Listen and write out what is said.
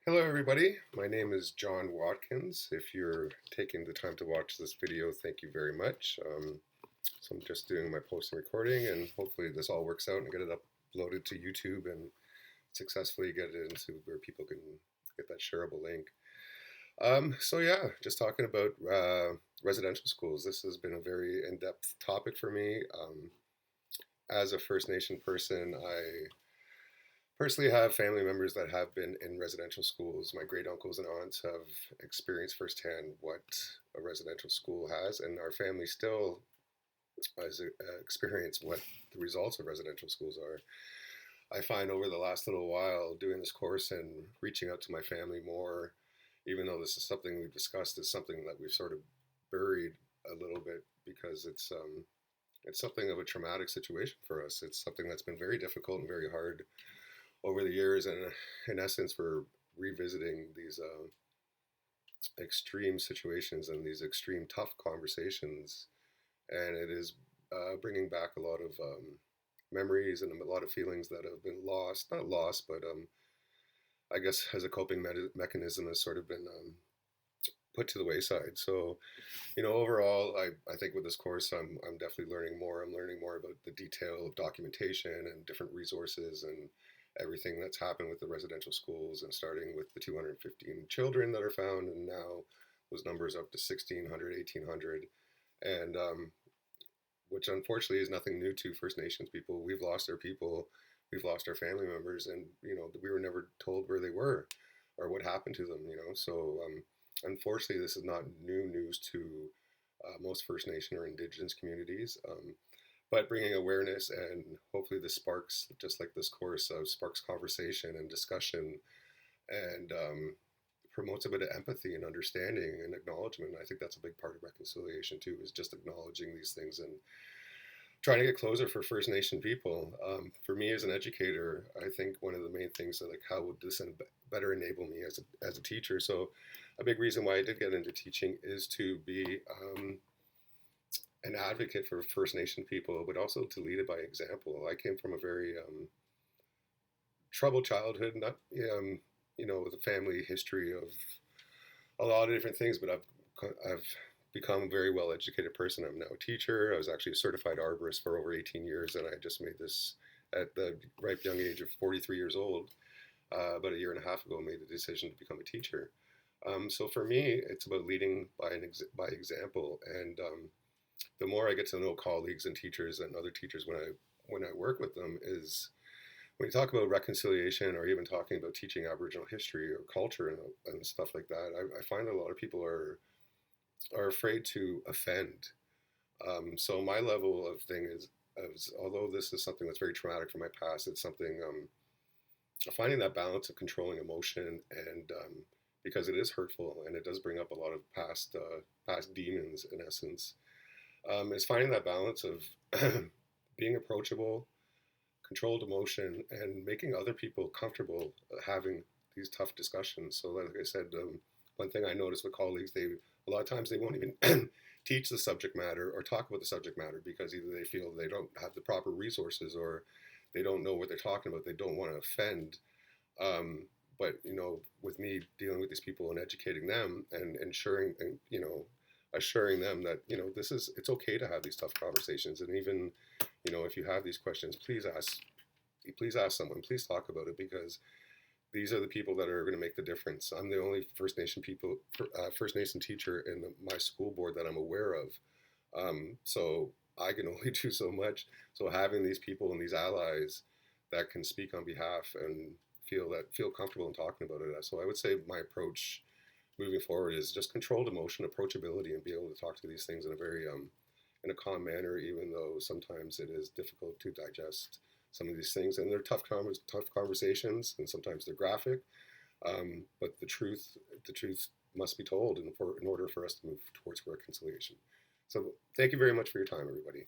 Hello everybody, my name is John Watkins. If you're taking the time to watch this video, thank you very much. So I'm just doing my post and recording, and hopefully this all works out and get it uploaded to YouTube and successfully get it into where people can get that shareable link. So yeah, just talking about residential schools. This has been a very in-depth topic for me. As a First Nation person, I personally have family members that have been in residential schools. My great uncles and aunts have experienced firsthand what a residential school has, and our family still has experienced what the results of residential schools are. I find over the last little while doing this course and reaching out to my family more, even though this is something we've discussed, is something that we've sort of buried a little bit because it's something of a traumatic situation for us. It's something that's been very difficult and very hard over the years, and in essence, we're revisiting these extreme situations and these extreme tough conversations, and it is bringing back a lot of memories and a lot of feelings that have been lost, not lost, but I guess as a coping mechanism has sort of been put to the wayside. So, overall, I think with this course, I'm definitely learning more. I'm learning more about the detail of documentation and different resources and everything that's happened with the residential schools, and starting with the 215 children that are found, and now those numbers up to 1,600, 1,800, and which unfortunately is nothing new to First Nations people. We've lost our people, we've lost our family members, and we were never told where they were or what happened to them. So unfortunately, this is not new news to most First Nation or Indigenous communities. But bringing awareness, and hopefully this sparks, just like this course, sparks conversation and discussion, and promotes a bit of empathy and understanding and acknowledgement. I think that's a big part of reconciliation too, is just acknowledging these things and trying to get closer for First Nation people. For me as an educator, I think one of the main things that, like, how would this better enable me as a teacher? So a big reason why I did get into teaching is to be an advocate for First Nation people, but also to lead it by example. I came from a very troubled childhood, not with a family history of a lot of different things, but I've become a very well educated person. I'm now a teacher. I was actually a certified arborist for over 18 years, and I just made this at the ripe young age of 43 years old. About a year and a half ago, made the decision to become a teacher. So for me, it's about leading by example, and the more I get to know colleagues and teachers and other teachers when I work with them, is when you talk about reconciliation or even talking about teaching Aboriginal history or culture and stuff like that, I find that a lot of people are afraid to offend. So my level of thing is, although this is something that's very traumatic from my past, it's something finding that balance of controlling emotion, and because it is hurtful and it does bring up a lot of past demons in essence. Is finding that balance of being approachable, controlled emotion, and making other people comfortable having these tough discussions. So, like I said, one thing I noticed with colleagues, a lot of times they won't even teach the subject matter or talk about the subject matter because either they feel they don't have the proper resources, or they don't know what they're talking about. They don't want to offend. But with me dealing with these people and educating them and ensuring and assuring them that it's okay to have these tough conversations, and even if you have these questions, please ask someone, please talk about it, because these are the people that are going to make the difference. I'm the only First Nation teacher in my school board that I'm aware of, so I can only do so much. So having these people and these allies that can speak on behalf and feel comfortable in talking about it. So I would say my approach moving forward is just controlled emotion, approachability, and be able to talk to these things in a very in a calm manner, even though sometimes it is difficult to digest some of these things, and they're tough conversations, and sometimes they're graphic. But the truth must be told in order for us to move towards reconciliation. So thank you very much for your time, everybody.